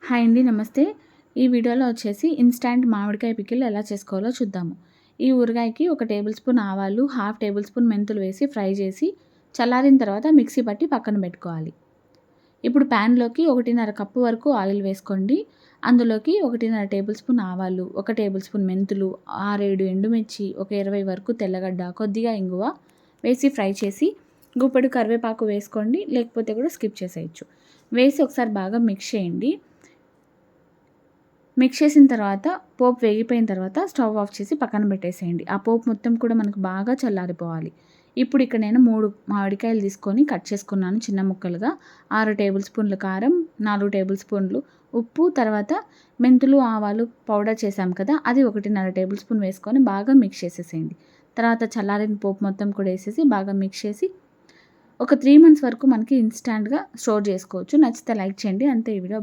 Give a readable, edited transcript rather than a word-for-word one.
Hi అండి, నమస్తే. ఈ వీడియోలో వచ్చేసి ఇన్‌స్టాంట్ మామిడికాయ పికిల్ ఎలా చేసుకోవాలో చూద్దాము. ఈ ఊరగాయకి 1 టేబుల్ స్పూన్ ఆవాలు, హాఫ్ టేబుల్ స్పూన్ మెంతులు వేసి ఫ్రై చేసి చల్లారిన తర్వాత మిక్సీ పట్టి పక్కన పెట్టుకోవాలి. ఇప్పుడు ప్యాన్‌లోకి 1.5 కప్పు వరకు ఆయిల్ వేసుకోండి. అందులోకి 1.5 టేబుల్ స్పూన్ ఆవాలు, 1 టేబుల్ స్పూన్ మెంతులు, 6, 7 ఎండుమిర్చి, ఒక 20 వరకు తెల్లగడ్డ, కొద్దిగా ఇంగువ వేసి ఫ్రై చేసి గుప్పెడు కరివేపాకు వేసుకోండి. లేకపోతే కూడా స్కిప్ చేసేయచ్చు. వేసి ఒకసారి బాగా మిక్స్ చేయండి. మిక్స్ చేసిన తర్వాత పోపు వేగిపోయిన తర్వాత స్టవ్ ఆఫ్ చేసి పక్కన పెట్టేసేయండి. ఆ పోపు మొత్తం కూడా మనకు బాగా చల్లారిపోవాలి. ఇప్పుడు ఇక్కడ నేను 3 మామిడికాయలు తీసుకొని కట్ చేసుకున్నాను చిన్న ముక్కలుగా. 6 టేబుల్ స్పూన్ల కారం, 4 టేబుల్ స్పూన్లు ఉప్పు, తర్వాత మెంతులు, ఆవాలు పౌడర్ చేసాం కదా, అది 1.5 టేబుల్ స్పూన్ వేసుకొని బాగా మిక్స్ చేసేసేయండి. తర్వాత చల్లారిన పోపు మొత్తం కూడా వేసేసి బాగా మిక్స్ చేసి ఒక 3 మంత్స్ వరకు మనకి ఇన్‌స్టాంట్‌గా స్టోర్ చేసుకోవచ్చు. నచ్చితే లైక్ చేయండి. అంతే ఈ వీడియో.